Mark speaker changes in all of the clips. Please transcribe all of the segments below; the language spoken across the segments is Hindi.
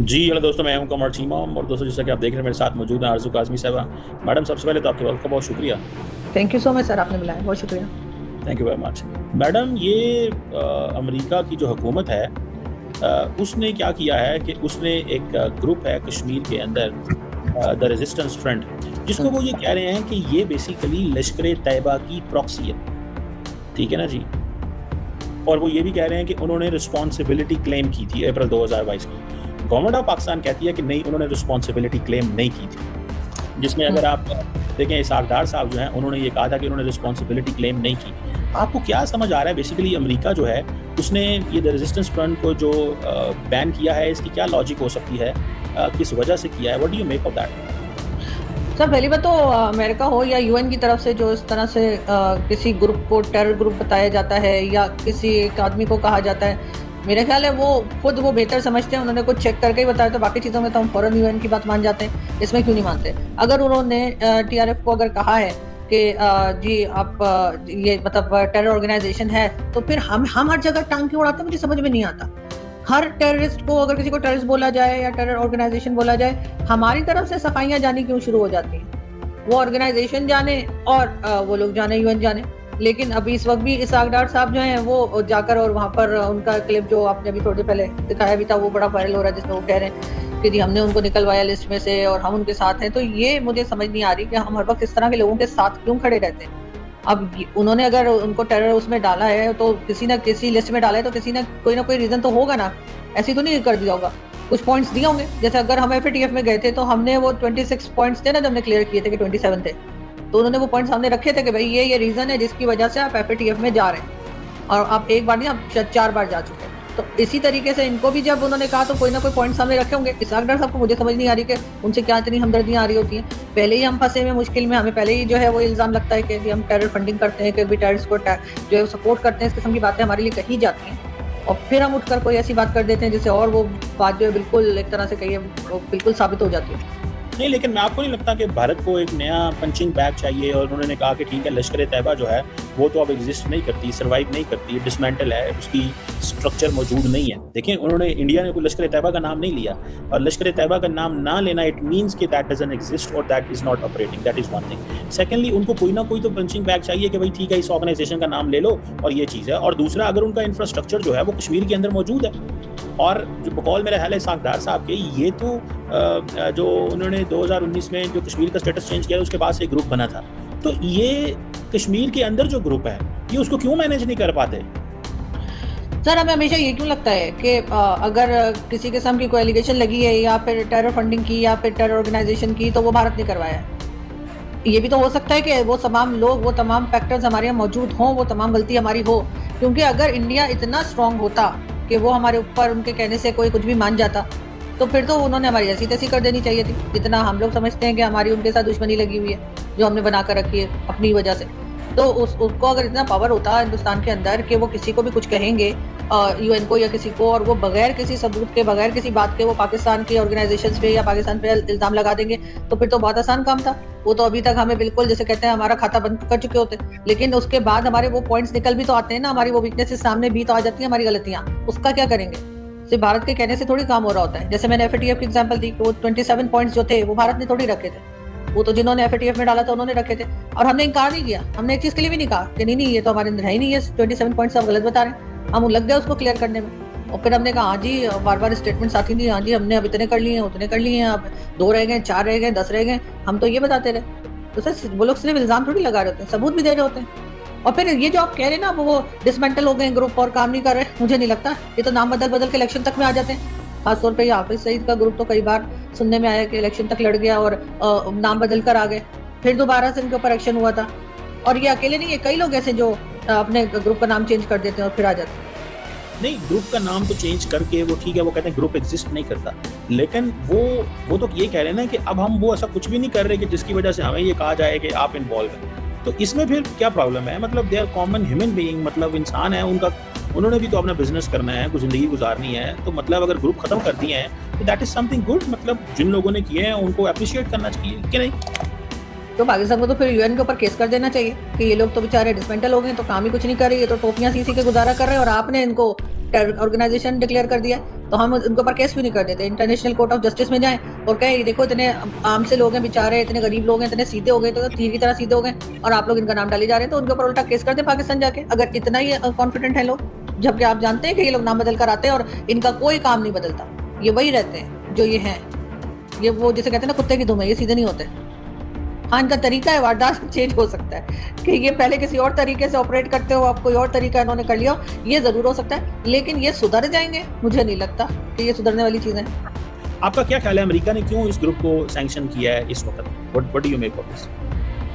Speaker 1: जी हेलो दोस्तों, मैं हूं कमर चीमा और दोस्तों जैसा कि आप देख रहे हैं मेरे साथ मौजूद हैं आरज़ू काज़मी साहिबा। मैडम, सबसे पहले तो आपके वक्त का बहुत शुक्रिया।
Speaker 2: Thank you so much sir, आपने बुलाया, बहुत शुक्रिया।
Speaker 1: Thank you very much. Madam, ये अमेरिका की जो हुकूमत है उसने क्या किया है कि उसने एक ग्रुप है कश्मीर के अंदर, द रेजिस्टेंस फ्रंट, जिसको वो ये कह रहे हैं कि ये बेसिकली लश्कर तैयबा की प्रॉक्सी है। ठीक है ना जी। और वो ये भी कह रहे हैं कि उन्होंने रिस्पॉन्सिबिलिटी क्लेम की थी अप्रैल 2022 की। गवर्नमेंट ऑफ पाकिस्तान कहती है कि नहीं, उन्होंने रिस्पॉन्सिबिलिटी क्लेम नहीं की थी। जिसमें अगर आप देखें, इसाकदार साहब जो हैं उन्होंने ये कहा था कि उन्होंने रिस्पॉन्सिबिलिटी क्लेम नहीं की। आपको क्या समझ आ रहा है बेसिकली अमेरिका जो है उसने ये द रेजिस्टेंस फ्रंट को जो बैन किया है, इसकी क्या लॉजिक हो सकती है, किस वजह से किया है? What do you make of that?
Speaker 2: Sir पहली बात तो अमेरिका हो या यूएन की तरफ से जो इस तरह से किसी ग्रुप को टेरर ग्रुप बताया जाता है या किसी एक आदमी को कहा जाता है, मेरे ख्याल है वो खुद वो बेहतर समझते हैं। उन्होंने कुछ चेक करके ही बताया, तो बाकी चीज़ों में तो हम फौरन यूएन की बात मान जाते हैं, इसमें क्यों नहीं मानते। अगर उन्होंने टीआरएफ को अगर कहा है कि जी आप ये मतलब टेरर ऑर्गेनाइजेशन है, तो फिर हम हर जगह टांग क्यों उड़ाते हैं, मुझे समझ में नहीं आता। हर टेररिस्ट को अगर किसी को टेररिस्ट बोला जाए या टेरर ऑर्गेनाइजेशन बोला जाए, हमारी तरफ से सफाइयां जानी क्यों शुरू हो जाती हैं। वो ऑर्गेनाइजेशन जाने और वो लोग जाने, यूएन जाने। लेकिन अभी इस वक्त भी इसहाक डार साहब जो हैं वो जाकर और वहां पर उनका क्लिप जो आपने अभी थोड़ी देर पहले दिखाया भी था, वो बड़ा वायरल हो रहा है, जिसमें वो कह रहे हैं कि जी हमने उनको निकलवाया लिस्ट में से और हम उनके साथ हैं। तो ये मुझे समझ नहीं आ रही कि हम हर वक्त इस तरह के लोगों के साथ क्यों खड़े रहते हैं। अब उन्होंने अगर उनको टेरर उसमें डाला है तो किसी ना किसी लिस्ट में डाला है, तो किसी ना कोई रीजन तो होगा ना। ऐसी तो नहीं कर दिया होगा, कुछ पॉइंट्स दिए होंगे। जैसे अगर हम एफएटीएफ में गए थे तो हमने वो 26 पॉइंट्स थे ना, जब हमने क्लियर किए थे कि 27 थे, तो उन्होंने वो पॉइंट्स सामने रखे थे कि भाई ये रीजन है जिसकी वजह से आप एफएटीएफ में जा रहे हैं, और आप एक बार नहीं, आप शायद 4 बार जा चुके हैं। तो इसी तरीके से इनको भी जब उन्होंने कहा तो कोई ना कोई पॉइंट सामने रखे होंगे। इसहाक डार साहब को मुझे समझ नहीं आ रही कि उनसे क्या इतनी हमदर्दियां आ रही होती हैं। पहले ही हम फंसे हुए मुश्किल में, हमें पहले ही जो है वो इल्जाम लगता है कि हम टेरर फंडिंग करते हैं, कि भी टेररिस्ट को जो है सपोर्ट करते हैं। इस किस्म की बातें हमारे लिए कही जाती हैं और फिर हम उठकर कोई ऐसी बात कर देते हैं जिससे और वो बात जो है बिल्कुल एक तरह से कहिए वो बिल्कुल साबित हो जाती है।
Speaker 1: नहीं, लेकिन मैं आपको नहीं लगता कि भारत को एक नया पंचिंग बैग चाहिए? और उन्होंने कहा कि ठीक है, लश्कर तैयबा जो है वो तो अब एग्जिस्ट नहीं करती, सर्वाइव नहीं करती, डिसमेंटल है, उसकी स्ट्रक्चर मौजूद नहीं है। देखिए, उन्होंने इंडिया ने कोई लश्कर तैयबा का नाम नहीं लिया, और लश्कर तैयबा का नाम ना लेना इट मीन्स कि दैट डजंट एग्जिस्ट और that is not operating. That is one thing. Secondly, उनको कोई ना कोई तो पंचिंग बैग चाहिए कि भाई ठीक है, इस ऑर्गेनाइजेशन का नाम ले लो और ये चीज़ है। और दूसरा, अगर उनका इंफ्रास्ट्रक्चर जो है वो कश्मीर के अंदर मौजूद है, और जो बकौल मेरे ख्याल है इसहाक साहब के, ये तो जो उन्होंने 2019 में जो कश्मीर का स्टेटस चेंज किया उसके बाद से एक ग्रुप बना था, तो ये कश्मीर के अंदर जो ग्रुप है ये उसको क्यों मैनेज नहीं कर पाते?
Speaker 2: सर हमें हमेशा ये क्यों लगता है कि अगर किसी किस्म की कोई एलिगेशन लगी है या फिर टेरर फंडिंग की या फिर टेरर ऑर्गेनाइजेशन की, तो वो भारत ने करवाया है। ये भी तो हो सकता है कि वो तमाम लोग, वो तमाम फैक्टर्स हमारे यहाँ मौजूद हों, वो तमाम गलती हमारी हो। क्योंकि अगर इंडिया इतना स्ट्रांग होता कि वो हमारे ऊपर उनके कहने से कोई कुछ भी मान जाता, तो फिर तो उन्होंने हमारी ऐसी तैसी कर देनी चाहिए थी। जितना हम लोग समझते हैं कि हमारी उनके साथ दुश्मनी लगी हुई है, जो हमने बना कर रखी है अपनी वजह से, तो उसको अगर इतना पावर होता हिंदुस्तान के अंदर कि वो किसी को भी कुछ कहेंगे, यूएन को या किसी को, और वो बगैर किसी सबूत के, बगैर किसी बात के वो पाकिस्तान की ऑर्गेनाइजेशंस पे या पाकिस्तान पे इल्जाम लगा देंगे, तो फिर तो बहुत आसान काम था। वो तो अभी तक हमें बिल्कुल जैसे कहते हैं हमारा खाता बंद कर चुके होते। लेकिन उसके बाद हमारे वो पॉइंट्स निकल भी तो आते हैं ना, हमारी वो वीकनेसेस सामने भी तो आ जाती है, हमारी गलतियां। उसका क्या करेंगे? सिर्फ भारत के कहने से थोड़ी काम हो रहा होता है। जैसे मैंने एफएटीएफ की एग्जांपल दी कि वो 27 पॉइंट्स जो थे वो भारत ने थोड़ी रखे थे, वो तो जिन्होंने एफएटीएफ में डाला था उन्होंने रखे थे। और हमने इनकार नहीं किया, हमने एक चीज के लिए भी नहीं कहा कि नहीं नहीं ये तो हमारे अंदर है ही नहीं है, 27 पॉइंट्स आप गलत बता रहे हैं। हम लग गए उसको क्लियर करने में, और फिर हमने कहा हाँ जी, बार बार स्टेटमेंट्स आती थी, हाँ जी हमने अब इतने कर लिए हैं, उतने कर लिए हैं, अब 2 रह गए, 4 रह गए, 10 रह गए, हम तो ये बताते रहे। तो सर वो लोग सिर्फ इल्जाम थोड़ी लगा रहे होते हैं, सबूत भी दे रहे होते हैं। और फिर ये जो आप कह रहे हैं ना वो डिसमेंटल हो गए ग्रुप और काम नहीं कर रहे, मुझे नहीं लगता। ये तो नाम बदल बदल के इलेक्शन तक में आ जाते हैं। खासतौर पे हाफिज सईद का ग्रुप तो कई बार सुनने में आया कि इलेक्शन तक लड़ गया और नाम बदल कर आ गए, फिर दोबारा से इनके ऊपर एक्शन हुआ था। और ये अकेले नहीं है, कई लोग ऐसे जो अपने ग्रुप का नाम चेंज कर देते हैं और फिर आ जाते हैं।
Speaker 1: नहीं, ग्रुप का नाम तो चेंज करके वो ठीक है, वो कहते हैं ग्रुप एग्जिस्ट नहीं करता, लेकिन वो तो ये कह रहे हैं ना कि अब हम वो ऐसा कुछ भी नहीं कर रहे कि जिसकी वजह से हमें ये कहा जाए कि आप इन्वॉल्व हैं। तो इसमें फिर क्या प्रॉब्लम है? मतलब they are common human being, मतलब इंसान है, उनका उन्होंने भी तो अपना बिजनेस करना है, कुछ जिंदगी गुजारनी है। तो मतलब अगर ग्रुप खत्म कर दिए हैं तो दैट इज समथिंग गुड। मतलब जिन लोगों ने किए हैं उनको अप्रिशिएट करना चाहिए कि नहीं?
Speaker 2: तो पाकिस्तान को तो फिर यूएन के ऊपर केस कर देना चाहिए कि ये लोग तो बेचारे डिसमेंटल हो गए, तो काम ही कुछ नहीं कर रही है, तो टोपियां सी सी के गुजारा कर रहे हैं और आपने इनको टेरर ऑर्गेनाइजेशन डिक्लेयर कर दिया। तो हम उनके ऊपर केस क्यों नहीं कर देते, इंटरनेशनल कोर्ट ऑफ जस्टिस में जाएं और कहें देखो इतने आम से लोग हैं बेचारे, इतने गरीब लोग हैं, इतने सीधे हो गए, तो तीर की तरह सीधे हो गए और आप लोग इनका नाम डाले जा रहे हैं, तो उनके ऊपर उल्टा केस कर दे पाकिस्तान जाके, अगर इतना ही कॉन्फिडेंट है लोग। जबकि आप जानते हैं कि ये लोग नाम बदल कर आते हैं और इनका कोई काम नहीं बदलता, ये वही रहते हैं जो ये हैं, ये वो जिसे कहते हैं ना कुत्ते की दुम है, ये सीधे नहीं होते। हाँ, इनका तरीका है वारदात चेंज हो सकता है कि ये पहले किसी और तरीके से ऑपरेट करते हो, अब कोई और तरीका इन्होंने कर लिया, ये जरूर हो सकता है, लेकिन ये सुधर जाएंगे, मुझे नहीं लगता कि ये सुधरने वाली चीजें हैं।
Speaker 1: आपका क्या ख्याल है, अमेरिका ने क्यों इस ग्रुप को सैंक्शन किया है इस वक्त? What do you make of this?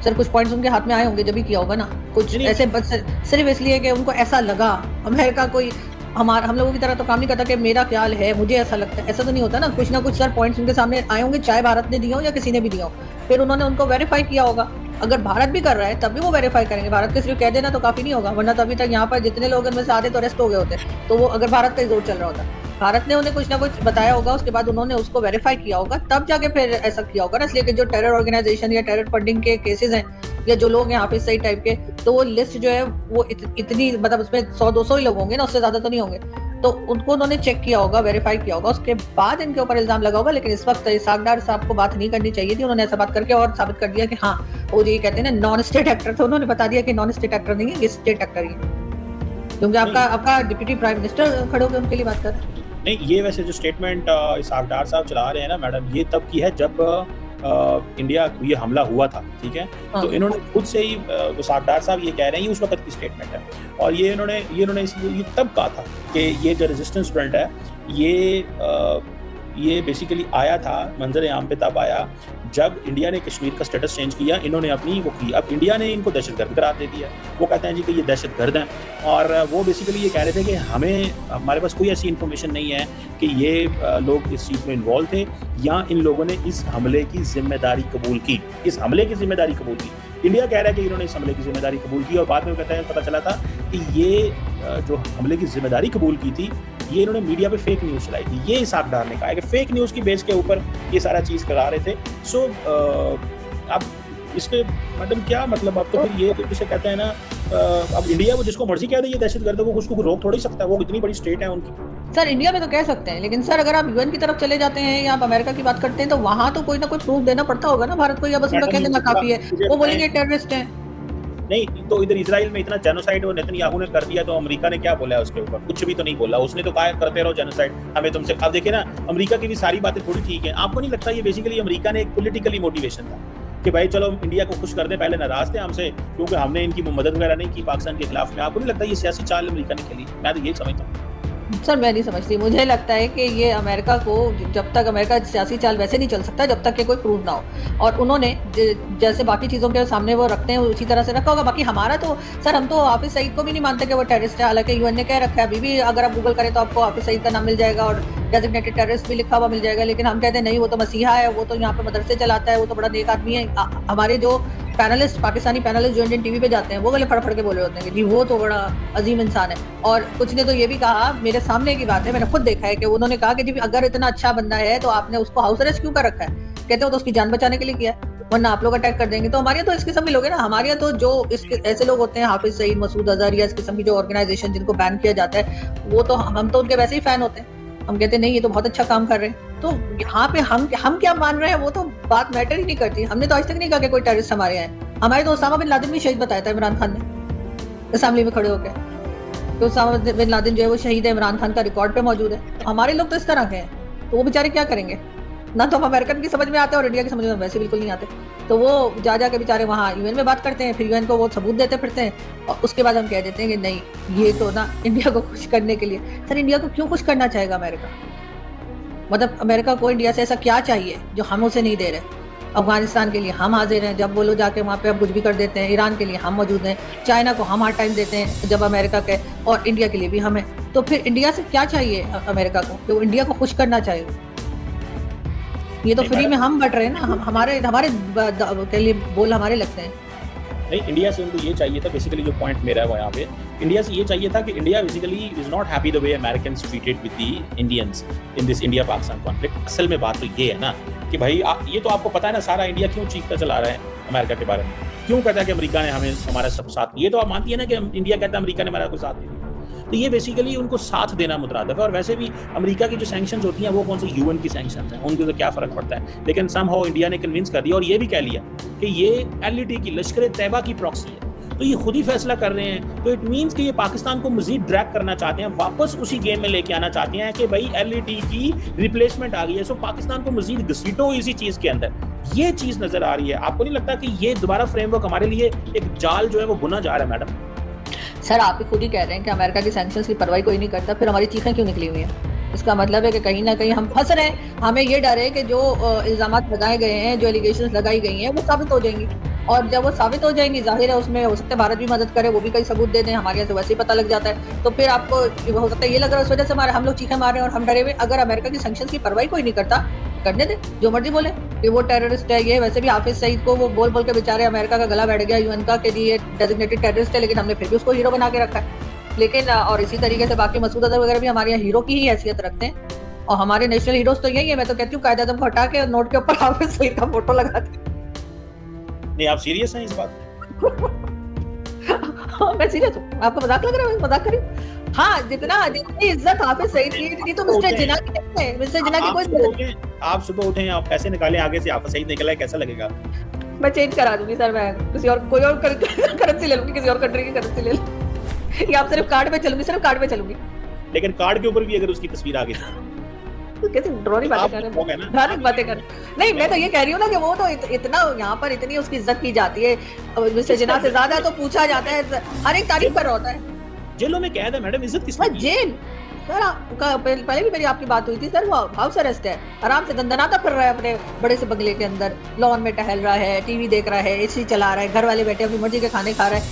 Speaker 2: Sir कुछ पॉइंट्स उनके हाथ में आए होंगे जब भी किया होगा ना, कुछ ऐसे बस सिर्फ इसलिए कि उनको ऐसा लगा। अमेरिका कोई हम लोगों की तरह तो काम नहीं करता कि मेरा ख्याल है, मुझे ऐसा लगता है, ऐसा तो नहीं होता ना कुछ सर पॉइंट्स उनके सामने आए होंगे, चाहे भारत ने दिया हो या किसी ने भी दिया हो, फिर उन्होंने उनको वेरीफाई किया होगा। अगर भारत भी कर रहा है तब भी वो वेरीफाई करेंगे, भारत के सिर्फ कह देना तो काफी नहीं होगा, वरना तो अभी तक यहाँ पर जितने लोग इनमें से आधे तो अरेस्ट हो गए होते, तो वो अगर भारत का ही जोर चल रहा होता, भारत ने उन्हें कुछ ना कुछ बताया होगा, उसके बाद उन्होंने उसको वेरीफाई किया होगा, तब जाके फिर ऐसा किया होगा ना। इसलिए कि जो टेरर ऑर्गेनाइजेशन या टेरर फंडिंग के केसेस हैं या जो लोग हैं हाफिज सईद टाइप के, तो वो लिस्ट जो है वो इतनी मतलब उसमें 100-200 ही लोग होंगे ना, उससे ज्यादा तो नहीं होंगे, तो उनको उन्होंने चेक किया होगा, वेरीफाई किया होगा, उसके बाद इनके ऊपर इल्जाम लगा होगा। लेकिन इस वक्त इसाकदार साहब को बात नहीं करनी चाहिए थी, उन्होंने ऐसा बात करके और साबित कर दिया कि हाँ वो जो ये कहते हैं ना नॉन स्टेट एक्टर, तो उन्होंने बता दिया कि नॉन स्टेट एक्टर नहीं है, ये स्टेट एक्टर ही है, क्योंकि आपका डिप्टी प्राइम मिनिस्टर खड़े होकर उनके लिए बात कर रहे हैं।
Speaker 1: नहीं, ये वैसे जो स्टेटमेंट इसाकदार साहब चला रहे हैं ना मैडम, ये तब की है जब इंडिया ये हमला हुआ था, ठीक है।
Speaker 2: हाँ।
Speaker 1: तो इन्होंने खुद से ही इसाकदार साहब ये कह रहे हैं, ये उस वक्त की स्टेटमेंट है, और ये इन्होंने ये तब कहा था कि ये जो रेजिस्टेंस फ्रंट है ये बेसिकली आया था, मंजर आम पे तब आया जब इंडिया ने कश्मीर का स्टेटस चेंज किया, इन्होंने अपनी वो की, अब इंडिया ने इनको दहशतगर्द करार दे दिया। वो कहते हैं जी कि ये दहशतगर्द हैं, और वो बेसिकली ये कह रहे थे कि हमारे पास कोई ऐसी इन्फॉर्मेशन नहीं है कि ये लोग इस चीज़ में इन्वॉल्व थे, या इन लोगों ने इस हमले की जिम्मेदारी कबूल की, इस हमले की जिम्मेदारी कबूल की। इंडिया कह रहा है कि इन्होंने इस हमले की जिम्मेदारी कबूल की, और बाद में कहते हैं पता चला था कि ये जो हमले की जिम्मेदारी कबूल की थी, ये इन्होंने मीडिया पे फेक न्यूज़ चलाई थी। ये इसाकदार ने कहा है कि फेक न्यूज़ की बेस के ऊपर ये सारा चीज़ करा रहे थे। सो अब इस पे मैडम क्या मतलब, अब तो फिर ये जिसे कहते हैं ना, अब इंडिया वो जिसको मर्जी कह दे ये दहशतगर्द है, वो उसको रोक थोड़ा ही सकता है, वो इतनी बड़ी स्टेट है उनकी।
Speaker 2: सर इंडिया में तो कह सकते हैं, लेकिन सर अगर आप यूएन की तरफ चले जाते हैं या आप अमेरिका की बात करते हैं, तो वहां तो कोई ना कोई प्रूफ देना पड़ता होगा ना भारत को, या बस उनका कह देना काफी है, वो बोलेंगे टेररिस्ट हैं।
Speaker 1: नहीं, तो इधर इजराइल में इतना जेनोसाइड वो नेतन्याहू ने कर दिया, तो अमेरिका ने क्या बोला है उसके ऊपर? कुछ भी तो नहीं बोला, उसने तो कहा करते रहो जेनोसाइड, हमें तुमसे। अब देखिए ना, अमेरिका की भी सारी बातें थोड़ी ठीक है। आपको नहीं लगता ये बेसिकली अमेरिका ने एक पॉलिटिकली मोटिवेशन था कि भाई चलो इंडिया को खुश कर दें, पहले नाराज थे हमसे क्योंकि हमने इनकी मदद वगैरह नहीं की पाकिस्तान के खिलाफ में। आपको नहीं लगता ये सियासी चाल अमेरिका ने खेली? मैं तो यही समझता हूँ।
Speaker 2: सर मैं नहीं समझती, मुझे लगता है कि ये अमेरिका को, जब तक अमेरिका सियासी चाल वैसे नहीं चल सकता जब तक कि कोई प्रूफ ना हो, और उन्होंने जैसे बाकी चीज़ों के सामने वो रखते हैं उसी तरह से रखा होगा। बाकी हमारा तो सर, हम तो हाफिज सईद को भी नहीं मानते कि वो टेररिस्ट है, हालांकि यूएन ने कह रखा है, अभी भी अगर आप गूगल करें तो आपको हाफिज सईद का नाम मिल जाएगा और डेजिग्नेटेड टेररिस्ट भी लिखा हुआ मिल जाएगा, लेकिन हम कहते हैं नहीं, वो तो मसीहा है, वो तो यहाँ पे मदरसे चलाता है, वो तो बड़ा नेक आदमी है। हमारे जो पैनलिस्ट, पाकिस्तानी पैनलिस्ट जो इंडियन टीवी पे जाते हैं, वो गले फड़ के बोले होते हैं कि जी वो तो बड़ा अजीम इंसान है। और कुछ ने तो ये भी कहा, मेरे सामने की बात है, मैंने खुद देखा है, कि उन्होंने कहा कि जी अगर इतना अच्छा बंदा है तो आपने उसको हाउस अरेस्ट क्यों कर रखा है? कहते हो तो उसकी जान बचाने के लिए किया है, वरना आप लोग अटैक कर देंगे। तो हमारे तो इस किस्म के लोग हैं ना, हमारे तो जो इसके ऐसे लोग होते हैं, हाफिज सईद, मसूद अजहर या इस किस्म की जो ऑर्गेनाइजेशन जिनको बैन किया जाता है, वो तो हम तो उनके वैसे ही फैन होते हैं। हम कहते हैं नहीं, ये तो बहुत अच्छा काम कर रहे हैं। तो यहाँ पे हम क्या मान रहे हैं वो तो बात मैटर ही नहीं करती। हमने तो आज तक नहीं कहा कि कोई टेररिस्ट हमारे यहाँ है। हमारे तो उसामा बिन लादेन भी शहीद बताया था इमरान खान ने असेंबली में खड़े होकर, तो उसामा बिन लादेन जो है वो शहीद है, इमरान खान का रिकॉर्ड पे मौजूद है। हमारे लोग तो इस तरह के हैं, तो वो बेचारे क्या करेंगे? ना तो हम अमेरिकन की समझ में आते और इंडिया की समझ में वैसे बिल्कुल नहीं आते। तो वो जा के बेचारे वहाँ यूएन में बात करते हैं, फिर यूएन को वो सबूत देते फिरते हैं, और उसके बाद हम कह देते हैं कि नहीं, ये तो ना इंडिया को खुश करने के लिए। सर इंडिया को क्यों खुश करना चाहेगा अमेरिका? मतलब अमेरिका को इंडिया से ऐसा क्या चाहिए जो हम उसे नहीं दे रहे? अफगानिस्तान के लिए हम हाजिर हैं, जब वो लोग जाके वहाँ पे हम कुछ भी कर देते हैं। ईरान के लिए हम मौजूद हैं, चाइना को हम हार्ड टाइम देते हैं जब अमेरिका के, और इंडिया के लिए भी हम हैं। तो फिर इंडिया से क्या चाहिए अमेरिका को कि वो इंडिया को खुश करना चाहिए? ये तो फ्री में हम बट रहे हैं ना, हमारे के लिए बोल हमारे लगते हैं।
Speaker 1: नहीं, इंडिया से उनको ये चाहिए था, बेसिकली जो पॉइंट मेरा है वो यहाँ पे, इंडिया से ये चाहिए था कि India basically is not happy the way Americans treated with the Indians in this India Pakistan conflict. असल में बात तो ये है ना कि भाई ये तो आपको पता है ना, सारा इंडिया क्यों चीखता चला रहा है अमेरिका के बारे में, क्यों कहता है कि अमेरिका ने हमें हमारा सब साथ। ये तो आप मानती है ना कि इंडिया कहता है अमेरिका ने हमारा कोई साथ नहीं दिया। तो ये बेसिकली उनको साथ देना मुतरादिफ है। और वैसे भी अमेरिका की जो सैंक्शंस होती हैं वो कौन से यूएन की सैंक्शंस हैं, उनके तो क्या फ़र्क पड़ता है। लेकिन समहाउ इंडिया ने कन्विंस कर दिया और ये भी कह लिया कि ये एलईटी की लश्कर तैयबा की प्रॉक्सी है, तो ये खुद ही फैसला कर रहे हैं। तो इट मीन्स कि ये पाकिस्तान को मजीद ड्रैग करना चाहते हैं, वापस उसी गेम में लेके आना चाहते हैं कि भाई एलईटी की रिप्लेसमेंट आ गई है, सो पाकिस्तान को मजीद घसीटो इसी चीज़ के अंदर। ये चीज़ नज़र आ रही है। आपको नहीं लगता कि ये दोबारा फ्रेमवर्क हमारे लिए एक जाल जो है वो बुना जा रहा है मैडम?
Speaker 2: सर आप ही खुद ही कह रहे हैं कि अमेरिका की सैंक्शंस की परवाही कोई नहीं करता, फिर हमारी चीखें क्यों निकली हुई हैं? इसका मतलब है कि कहीं ना कहीं हम फंस रहे हैं। हमें ये डर है कि जो इल्जामात लगाए गए हैं, जो एलिगेशंस लगाई गई हैं, वो साबित हो जाएंगी। और जब वो साबित हो जाएंगी, जाहिर है उसमें हो सकता है भारत भी मदद करे, वो भी कई सबूत दे दें, हमारे यहाँ से वैसे ही पता लग जाता है। तो फिर आपको हो सकता है ये लग रहा है उस वजह से हम लोग चीखें मार रहे हैं और हम डरे हुए। अगर अमेरिका की सैंक्शंस की परवाही कोई नहीं करता, करने दे, जो मर्जी बोले कि वो टेररिस्ट है। ये वैसे भी हाफिज सईद को वो बोल बोल के बेचारे अमेरिका का गला बैठ गया यूएन का कि ये डेजिग्नेटेड टेररिस्ट है, लेकिन हमने फिर भी उसको हीरो बना के रखा है। लेकिन और इसी तरीके से बाकी मसूद अजहर वगैरह भी हमारे यहाँ हीरो की ही हैसियत रखते हैं। और हमारे नेशनल हीरोज तो यही है। मैं तो कहती हूँ कायदे आज़म को हटा के नोट के ऊपर हाफिज सईद का फोटो लगा दे।
Speaker 1: नहीं, आप सीरियस हैं इस बात?
Speaker 2: मैं सीरियस हूँ। आपको मजाक लग रहा है? मैं मजाक कर रही हूँ। हाँ, जितनी इज्जत हाफिज सईद की इतनी तो मिस्टर जिन्ना की नहीं है। मिस्टर जिन्ना की कोई
Speaker 1: आप सुबह उठे, आप पैसे निकालें, आगे से हाफिज सईद निकला है, कैसा लगेगा?
Speaker 2: मैं चेंज करा दूंगी सर। मैं किसी और कोई और करेंसी ले लूंगी, किसी और कंट्री की करेंसी ले लूंगी, या आप सिर्फ कार्ड पे चलूंगी, सिर्फ कार्ड पे चलूंगी।
Speaker 1: लेकिन कार्ड के ऊपर भी अगर उसकी तस्वीर आ गई
Speaker 2: तो कैसे ड्रॉनी बातें कर रहे हैं, धार्मिक बातें कर। नहीं, मैं तो ये कह रही हूँ ना कि वो तो इतना यहाँ पर इतनी उसकी इज्जत की जाती है, मिस्टर जिन्ना से ज्यादा तो पूछा जाता है, हर एक तारीफ कर रहा होता है।
Speaker 1: जेलों में कैद है मैडम, इज्जत किसकी?
Speaker 2: जेल सर, पहले भी मेरी आपकी बात हुई थी सर। वो हाउस अरेस्ट है, आराम से दंदनाता फिर रहा है अपने बड़े से बंगले के अंदर, लॉन में टहल रहा है, टीवी देख रहा है, एसी चला रहा है, घर वाले बैठे अपनी मर्जी के खाने खा रहा है।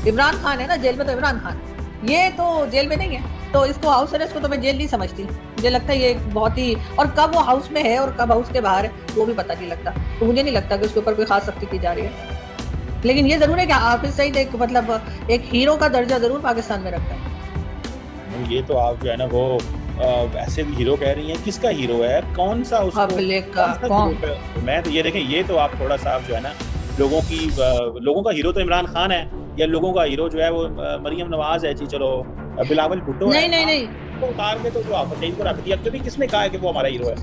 Speaker 2: इमरान खान है ना जेल में, तो इमरान खान ये तो जेल में नहीं है, तो इसको हाउस अरेस्ट को तो मैं जेल नहीं समझती। मुझे लगता है ये बहुत ही, और कब वो हाउस में है और कब हाउस के बाहर है वो भी पता नहीं लगता। तो मुझे नहीं लगता कि उसके ऊपर कोई खास सख्ती की जा रही है। लेकिन ये जरूर है कि हाफिज सईद एक मतलब एक हीरो का दर्जा जरूर पाकिस्तान में रखता है।
Speaker 1: ये तो आप जो है ना वो ऐसे भी हीरो कह रही हैं, किसका हीरो है, कौन सा उसको
Speaker 2: कौन?
Speaker 1: मैं तो ये देखें, ये तो आप थोड़ा सा जो है ना लोगों का हीरो तो इमरान खान है, या लोगों का हीरो जो है वो मरियम नवाज है जी, चलो बिलावल भुट्टो है।
Speaker 2: नहीं
Speaker 1: तो उतार के तो जो हाफिज सईद को रख दिया, क्योंकि किसने कहा है कि वो हमारा हीरो है?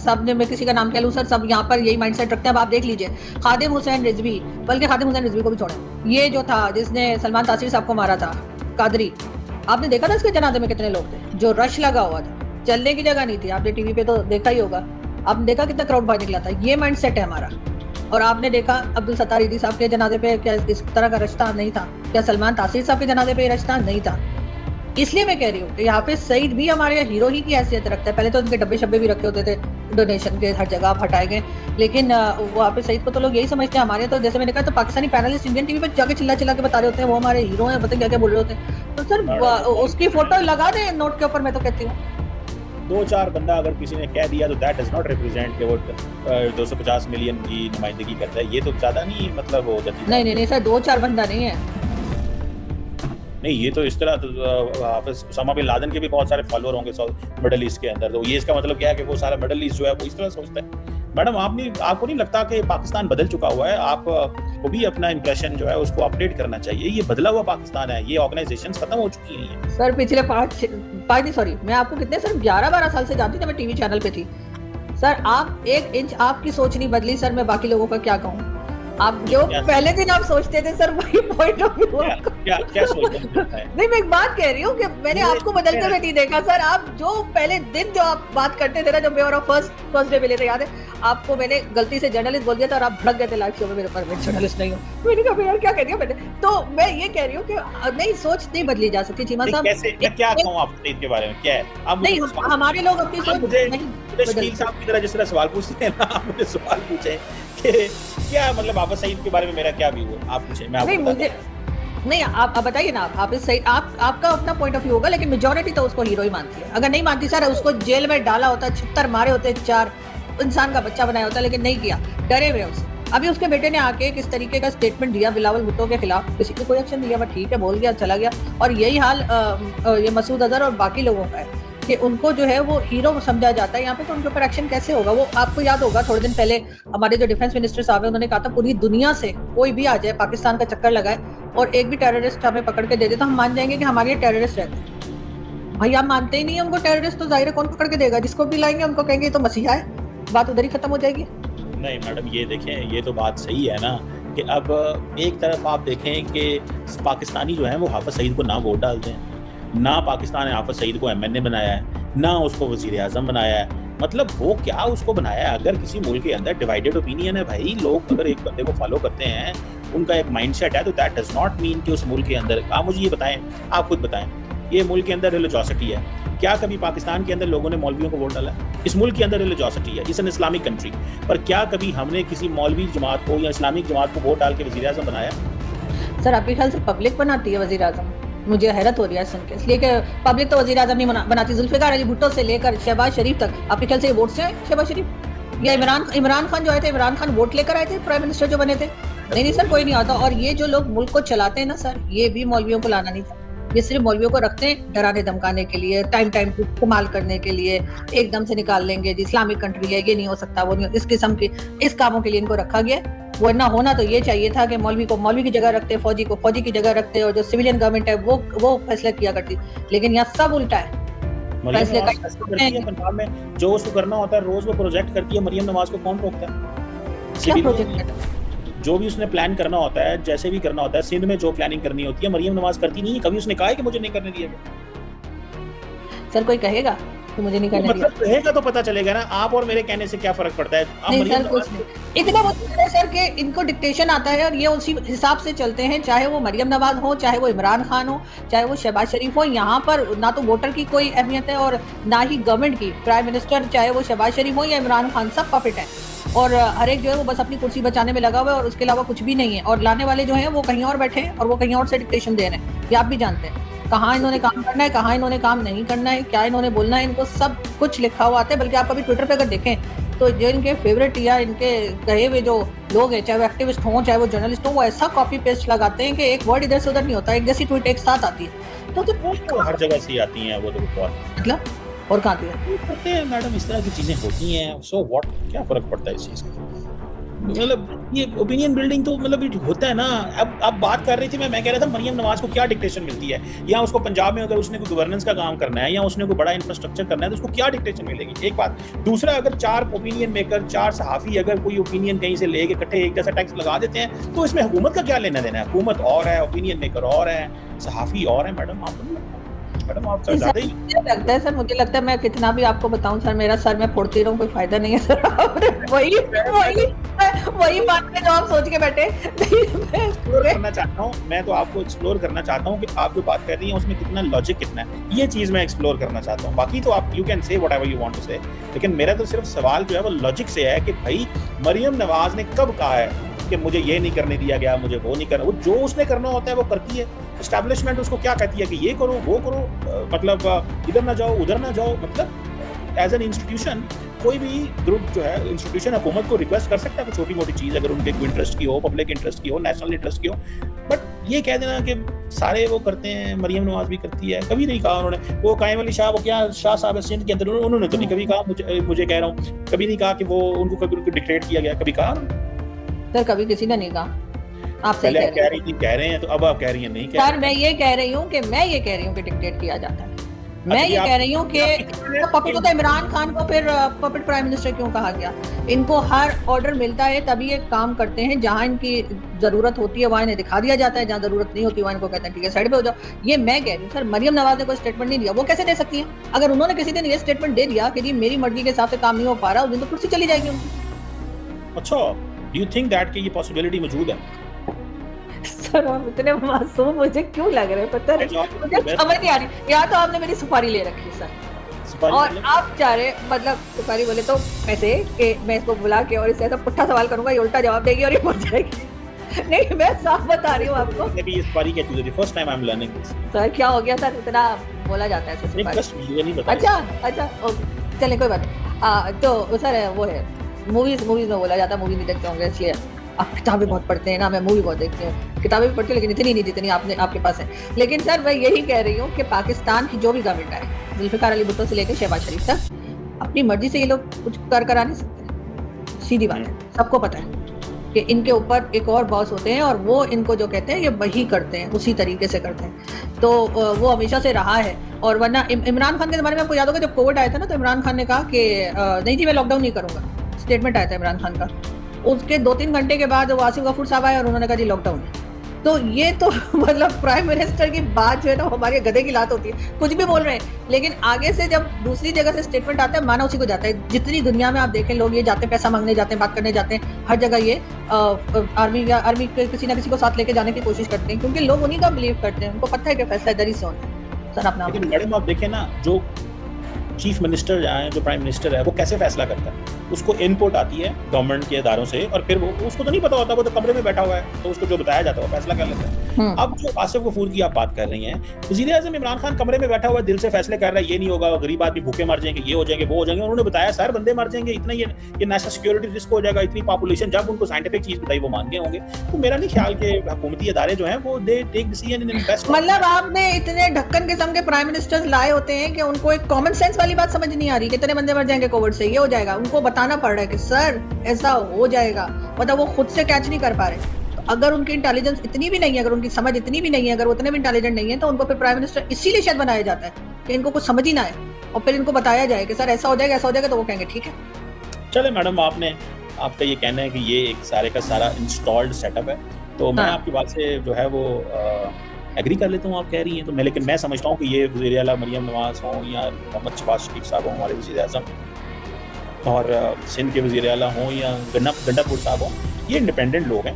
Speaker 2: सबने मैं किसी का नाम कह लूं सर, सब यहाँ पर यही माइंडसेट रखते हैं। अब आप देख लीजिए खादिम हुसैन रिजवी, बल्कि खादिम हुसैन रिजवी को भी छोड़ें, ये जो था जिसने सलमान तासीर साहब को मारा था, कादरी, आपने देखा था इसके जनाजे में कितने लोग थे? जो रश लगा हुआ था, चलने की जगह नहीं थी। आपने टीवी पे तो देखा ही होगा, आपने देखा कितना क्राउड बाहर निकला था। ये माइंडसेट है हमारा। और आपने देखा अब्दुल सत्तार ईदी साहब के जनाजे पे क्या इस तरह का रिश्ता नहीं था? क्या सलमान तासीर साहब के जनाजे पे रिश्ता नहीं था? इसलिए मैं कह रही हूँ कि हाफिज सईद भी हमारे हीरो ही की हैसियत रखता है। पहले तो उनके डब्बे शब्बे भी रखे होते थे डोनेशन के, हर जगह हटाए गए, लेकिन वो हाफिज सईद को तो लोग यही समझते हैं। हमारे तो जैसे मैंने कहा, तो पाकिस्तानी पैनलिस्ट इंडियन टीवी पे जाके चिल्ला चिल्ला के बता रहे होते हैं वो हमारे हीरो हैं, पता क्या क्या बोल रहे होते हैं। तो सर उसकी फोटो लगा दे नोट के ऊपर, मैं तो कहती हूँ।
Speaker 1: 2-4 बंदा अगर किसी ने कह दिया तो दैट डज नॉट रिप्रेजेंट कि वो 250 मिलियन की नुमाइंदगी करता है। ये तो ज्यादा नहीं मतलब हो जाती?
Speaker 2: नहीं सर, 2-4 बंदा नहीं है।
Speaker 1: नहीं, ये तो इस तरह तो हाफिज उसामा बिन लादेन के भी बहुत सारे फॉलोअर होंगे मिडल ईस्ट के अंदर, तो ये इसका मतलब क्या है कि वो सारा मिडल ईस्ट जो है वो इस तरह सोचता है। मैडम आपको नहीं लगता कि पाकिस्तान बदल चुका हुआ है? आपको भी अपना इंप्रेशन जो है उसको अपडेट करना चाहिए। ये बदला हुआ पाकिस्तान है, ये ऑर्गेनाइजेशंस खत्म हो चुकी हैं
Speaker 2: सर। पिछले 11-12 साल से जानती थी, मैं टीवी चैनल पे थी सर। आप 1 इंच आपकी सोच नहीं बदली सर, मैं बाकी लोगों का क्या कहूँ। आप जो पहले दिन आप सोचते थे सर, वही पॉइंट ऑफ व्यू
Speaker 1: क्या सोचते हैं?
Speaker 2: नहीं, मैं एक बात कह रही हूँ कि मैंने आपको बदलते हुए नहीं देखा सर। आप जो पहले दिन जो आप बात करते थे ना, जब मेरा फर्स्ट डे मिले थे, याद है आपको? मैंने गलती से जर्नलिस्ट बोल दिया था और आप भड़क गए थे लाइव शो में मेरे पर, मैं जर्नलिस्ट नहीं हूँ। मैंने कहा यार क्या कह दिया मैंने। तो मैं ये कह रही हूँ कि नहीं, सोच नहीं बदली जा सकती। चीमा साहब
Speaker 1: क्या कहूँ आपको इसके बारे में? क्या है
Speaker 2: नहीं, हमारे लोग अपनी सोच
Speaker 1: शकील साहब की तरह जिस तरह सवाल पूछते हैं ना, आप मुझे सवाल पूछे कि क्या मतलब हाफिज सईद के बारे में मेरा क्या व्यू है, आप पूछे, मैं आपको
Speaker 2: मुझे नहीं, आप बताइए ना। आप हाफिज सईद, आपका अपना पॉइंट ऑफ व्यू होगा, लेकिन मेजॉरिटी तो उसको हीरो ही मानती है। अगर नहीं मानती सर, उसको जेल में डाला होता, 76 मारे होते, 4 इंसान का बच्चा बनाया होता, लेकिन नहीं किया, डरे हुए उससे। अभी उसके बेटे ने आके किस तरीके का स्टेटमेंट दिया बिलावल भुट्टो के खिलाफ, किसी को कोई एक्शन दिया, बट ठीक है, बोल गया, चला गया। और यही हाल ये मसूद अजहर और बाकी लोगों का है कि उनको जो है वो हीरो समझा जाता है यहाँ पे। तो उनके ऊपर एक्शन कैसे होगा? वो आपको याद होगा थोड़े दिन पहले हमारे जो डिफेंस मिनिस्टर साहब है, उन्होंने कहा था पूरी दुनिया से कोई भी आ जाए, पाकिस्तान का चक्कर लगाए, और एक भी टेररिस्ट हमें पकड़ के दे दे तो हम मान जाएंगे कि हमारे यहाँ टेररिस्ट रहते हैं। भाई आप मानते ही नहीं है उनको टेररिस्ट, तो जाहिर है कौन पकड़ के देगा? जिसको भी लाएंगे उनको कहेंगे ये तो मसीहा है, बात उधर ही खत्म हो जाएगी।
Speaker 1: नहीं मैडम, ये देखें, ये तो बात सही है ना कि अब एक तरफ आप देखें कि पाकिस्तानी जो है वो हाफिज सईद को ना वोट डालते हैं, ना पाकिस्तान ने हाफिज सईद को एमएनए बनाया है, ना उसको वजीर आजम बनाया है। मतलब वो क्या उसको बनाया है? अगर किसी मुल्क के अंदर डिवाइडेड ओपिनियन है भाई, लोग अगर एक बंदे को फॉलो करते हैं, उनका एक माइंडसेट है, तो दैट डज नॉट मीन कि उस मुल्क के अंदर, आप मुझे ये बताएं, आप खुद बताएं, ये मुल्क के अंदर रिलीजियोसिटी है क्या? कभी पाकिस्तान के अंदर लोगों ने मौलवियों को वोट डाला है? इस मुल्क के अंदर रिलीजियोसिटी है, इस एन इस्लामिक कंट्री, पर क्या कभी हमने किसी मौलवी जमात को या इस्लामिक जमात को वोट डाल के वजीर आजम बनाया?
Speaker 2: सर आपके ख्याल से पब्लिक बनाती है वजीर आजम? मुझे हैरत हो रही है सुन के, इसलिए कि पब्लिक तो वजीर आजम नहीं बनाती। जुल्फिकार अली भुट्टो से लेकर शहबाज शरीफ तक, आपके ख्याल से ये वोट से है शहबाज शरीफ? या इमरान खान जो आए थे, इमरान खान वोट लेकर आए थे प्राइम मिनिस्टर जो बने थे? नहीं सर, कोई नहीं आता। और ये जो लोग मुल्क को चलाते हैं ना सर, ये भी मौलवियों को लाना नहीं था, ये सिर्फ मौलवियों को रखते हैं डराने धमकाने के लिए, टाइम को इस्तेमाल करने के लिए, एकदम से निकाल लेंगे जी इस्लामिक कंट्री है, ये नहीं हो सकता, वो नहीं, इस किस्म के इस कामों के लिए इनको रखा गया। वरना होना तो ये चाहिए था कि मौलवी को मौलवी की जगह रखते, फौजी को फौजी की जगह रखते, और जो सिविलियन गवर्नमेंट है वो फैसला किया करती। लेकिन यहाँ सब उल्टा है। फैसले
Speaker 1: पंजाब में जो उसको करना होता है, रोज वो प्रोजेक्ट करती है, मरियम नवाज को कौन रोकता है?
Speaker 2: क्या प्रोजेक्ट?
Speaker 1: जो भी उसने प्लान करना होता है, जैसे भी करना होता है, सिंध में जो प्लानिंग करनी होती है, मरियम नवाज करती नहीं है। कभी उसने कहा है कि मुझे नहीं करने दिया गया?
Speaker 2: सर कोई कहेगा कि मुझे नहीं करने
Speaker 1: मतलब कहेगा तो पता चलेगा ना, आप और मेरे कहने से क्या फर्क पड़ता है?
Speaker 2: नहीं सर, कुछ नहीं, इतना मुश्किल है सर कि इनको डिक्टेशन आता है और ये उसी हिसाब से चलते हैं, चाहे वो मरियम नवाज हो, चाहे वो इमरान खान हो, चाहे वो शहबाज शरीफ हो। यहाँ पर ना तो वोटर की कोई अहमियत है और ना ही गवर्नमेंट की। प्राइम मिनिस्टर चाहे वो शहबाज शरीफ हो या इमरान खान, सब पपेट है, और हर एक जो है वो बस अपनी कुर्सी बचाने में लगा हुआ है और उसके अलावा कुछ भी नहीं है। और लाने वाले जो हैं वो कहीं और बैठे हैं और वो कहीं और से डिक्टेशन दे रहे हैं। ये आप भी जानते हैं कहाँ इन्होंने काम करना है, कहाँ इन्होंने काम नहीं करना है, क्या इन्होंने बोलना है, इनको सब कुछ लिखा हुआ आता है। बल्कि आप अभी ट्विटर पे अगर देखें तो जो इनके फेवरेट या इनके कहे हुए जो लोग हैं, चाहे वो एक्टिविस्ट हों चाहे वो जर्नलिस्ट हों, वो ऐसा कॉपी पेस्ट लगाते हैं कि एक वर्ड इधर से उधर नहीं होता, एक जैसी ट्वीट एक साथ आती है। तो
Speaker 1: हर जगह से आती हैं वो, तो
Speaker 2: मतलब और कहाँ
Speaker 1: करते हैं मैडम, इस तरह की चीजें होती हैं। सो व्हाट, क्या फर्क पड़ता है इस चीज का? मतलब ये ओपिनियन बिल्डिंग तो मतलब होता है ना। अब बात कर रही थी मैं कह रहा था मरियम नवाज को क्या डिक्टेशन मिलती है, या उसको पंजाब में अगर उसने कोई गवर्नेंस का काम करना है या उसने कोई बड़ा इंफ्रास्ट्रक्चर करना है तो उसको क्या डिक्टेशन मिलेगी? एक बात। दूसरा, अगर 4 ओपिनियन मेकर, 4 सहाफ़ी अगर कोई ओपिनियन कहीं से लेके इकट्ठे एक जैसा टैक्स लगा देते हैं तो इसमें हुकूमत का क्या लेना देना है? हुकूमत और है, ओपिनियन मेकर और है, सहाफ़ी और है। मैडम आप तो ज़्यादा ही
Speaker 2: लगता है सर, मुझे लगता है मैं कितना भी आपको बताऊं सर, मेरा सर मैं फोड़ती रहूं, कोई फायदा नहीं है सर। वही बात है जो आप सोच के बैठे।
Speaker 1: करना चाहता हूँ मैं, तो आपको एक्सप्लोर करना चाहता हूँ कि आप जो बात कर रही हैं उसमें कितना लॉजिक कितना है, ये चीज मैं एक्सप्लोर करना चाहता हूँ। बाकी तो आप you can say whatever you want to say, लेकिन मेरा तो सिर्फ सवाल जो है वो लॉजिक से है कि भाई मरियम नवाज ने कब कहा है कि मुझे ये नहीं करने दिया गया, मुझे वो नहीं करना? वो जो उसने करना होता है वो करती है। एस्टैब्लिशमेंट उसको क्या कहती है कि ये करो वो करो, मतलब इधर ना जाओ उधर ना जाओ। मतलब एज एन इंस्टीट्यूशन कोई भी ग्रुप जो है, इंस्टीट्यूशन हुकूमत को रिक्वेस्ट कर सकता है छोटी मोटी चीज़, अगर उनके इंटरेस्ट की हो, पब्लिक इंटरेस्ट की हो, नेशनल इंटरेस्ट की हो। बट ये कह देना कि सारे वो करते हैं, मरियम नवाज भी करती है, कभी नहीं कहा उन्होंने। वो कायम अली शाह, वो क्या शाह साहब सिंध के अंदर, उन्होंने तो नहीं कभी कहा, मुझे कह रहा हूँ, कभी नहीं कहा कि वो उनको कभी डिक्टेट किया गया, कभी कहा
Speaker 2: सर? कभी किसी ने नहीं कहा। आप सही
Speaker 1: कह रही थी, कह रहे हैं, तो अब आप कह रही हैं नहीं कह
Speaker 2: सर। मैं ये कह रही हूँ कि डिक्टेट किया जाता है। मैं ये कह रही हूँ कि पपेट तो इमरान खान को फिर पपेट प्राइम मिनिस्टर क्यों कहा गया? इनको हर ऑर्डर मिलता है तभी ये काम करते हैं। जहाँ इनकी जरूरत होती है वहाँ इन्हें दिखा दिया जाता है, जहाँ जरूरत नहीं होती वहाँ इनको कहते हैं ठीक है साइड पे हो जाओ। ये मैं कह रही हूँ सर, मरियम नवाज ने कोई स्टेटमेंट नहीं दिया, वो कैसे दे सकती है? अगर उन्होंने किसी दिन ये स्टेटमेंट दे दिया कि जी मेरी मर्जी के हिसाब से काम नहीं हो पा रहा, उस दिन तो कुर्सी चली जाएगी उनकी।
Speaker 1: अच्छा, डू यू थिंक दैट कि ये पॉसिबिलिटी मौजूद है?
Speaker 2: सर आप इतने मासूम मुझे क्यों लग रहे हैं, पता नहीं, मुझे समझ नहीं आ रही। या तो आपने मेरी सुपारी ले रखी है सर, और आप चाह रहे मतलब सुपारी बोले तो ऐसे कि मैं इसको बुला के और इससे ऐसा पुट्ठा सवाल करूंगा, ये उल्टा जवाब देगी और ये मर जाएगी। नहीं, मैं साफ बता रही हूँ आपको।
Speaker 1: ये सुपारी क्या चीज़ है? First time I am learning this.
Speaker 2: Sir क्या हो गया सर, इतना बोला जाता है सुपारी? अच्छा चले कोई बात। तो सर वो है मूवीज में बोला जाता है, मूवी नहीं देखते होंगे इसलिए। आप किताबें बहुत पढ़ते हैं ना, मैं मूवी बहुत देखती हूँ, किताबें भी पढ़ती हूँ लेकिन इतनी नहीं जितनी आपके पास है। लेकिन सर मैं यही कह रही हूँ कि पाकिस्तान की जो भी गवर्नमेंट है, जुल्फिकार अली भुट्टो से लेकर शहबाज शरीफ तक, अपनी मर्जी से ये लोग कुछ करा नहीं सकते। सीधी बात है, सबको पता है। कि इनके ऊपर एक और बॉस होते हैं और वो इनको जो कहते हैं ये वही करते हैं, उसी तरीके से करते हैं। तो वो हमेशा से रहा है। और वरना इमरान खान के ज़माने में आपको याद होगा जब कोविड आया था ना, तो इमरान खान ने कहा कि नहीं जी मैं लॉकडाउन नहीं करूँगा, स्टेटमेंट आया था इमरान खान का। उसके 2-3 घंटे के बाद वो आसिफ गफूर साहब आए और उन्होंने कहा जी लॉकडाउन है। तो ये तो मतलब प्राइम मिनिस्टर की बात जो है ना हमारे गधे की लात होती है, कुछ भी बोल रहे हैं लेकिन आगे से जब दूसरी जगह से स्टेटमेंट आता है माना उसी को जाता है। जितनी दुनिया में आप देखें लोग ये जाते हैं, पैसा मांगने जाते हैं, बात करने जाते हैं, हर जगह ये आर्मी के किसी ना किसी को साथ लेके जाने की कोशिश करते हैं क्योंकि लोग उन्हीं का बिलीव करते हैं, उनको पता है कि फैसला इधर ही से होना है। सर अपना
Speaker 1: लेकिन मैडम आप देखें ना, जो चीफ मिनिस्टर है, जो प्राइम मिनिस्टर है, वो कैसे फैसला करता है? उसको इनपुट आती है गवर्नमेंट के इदारों से और फिर वो उसको तो नहीं पता होता, वो तो कमरे में बैठा हुआ है, तो उसको जो बताया जाता है वो फैसला कर लेता है। अब जो आसिफ गफूर की आप बात कर रही हैं, वज़ीर आज़म इमरान खान कमरे में बैठा हुआ दिल से फैसले कर रहा है, ये नहीं होगा, गरीब आदमी भूखे मर जाएंगे, ये हो जाएंगे, वो हो जाएंगे। उन्होंने बताया सर बंदे मर जाएंगे, इतना ये नेशनल सिक्योरिटी रिस्क हो जाएगा, इतनी पॉपुलेशन। जब उनको साइंटिफिक चीज बताई वो मान गए होंगे। तो मेरा नहीं ख्याल कि हुकूमती इदारे जो हैं वो they take decision in best.
Speaker 2: मतलब आपने इतने ढक्कन किस्म के प्राइम मिनिस्टर्स लाए होते हैं कि उनको एक कॉमन सेंस वाली बात समझ नहीं आ रही, कितने बंदे मर जाएंगे कोविड से, ये हो जाएगा। उनको बताना पड़ रहा है कि सर ऐसा हो जाएगा, मतलब वो खुद से कैच नहीं कर पा रहे। तो अगर उनकी इंटेलिजेंस इतनी भी नहीं है, अगर उनकी समझ इतनी भी नहीं है, अगर वो उतने भी इंटेलिजेंट नहीं है, तो उनको फिर प्राइम मिनिस्टर इसीलिए शायद बनाया जाता है कि इनको कुछ समझ ही ना आए और फिर इनको बताया जाए कि सर ऐसा हो जाएगा, ऐसा हो जाएगा, तो वो कहेंगे ठीक है।
Speaker 1: चले मैडम, आपका ये कहना है कि ये एक सारे का सारा इंस्टॉल्ड सेटअप है, तो मैं आपकी बात से जो है वो एग्री कर लेता हूँ, आप कह रही हैं तो मैं, लेकिन मैं समझता हूँ कि ये वज़ीर आला मरियम नवाज़ हों या मोहम्मद शहबाज शरीफ साहब हों, हमारे वज़ीर आज़म, और सिंध के वज़ीर आला हों या गंडापुर साहब हों, ये इंडिपेंडेंट लोग हैं,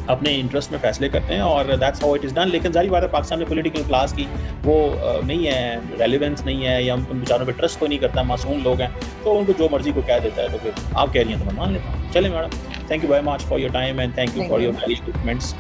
Speaker 1: अपने इंटरेस्ट में फैसले करते हैं और that's how it is done. लेकिन जाहिर बात है पाकिस्तान में पॉलिटिकल क्लास की वो नहीं है, रेलिवेंस नहीं है, या उन बेचारों पे ट्रस्ट कोई नहीं करता, मासूम लोग हैं, तो उनको जो मर्जी को कह देता है, तो फिर आप कह रही हैं तो मैं मान लेता हूँ। चलें madam, thank you very much for your time and thank you for your valuable comments.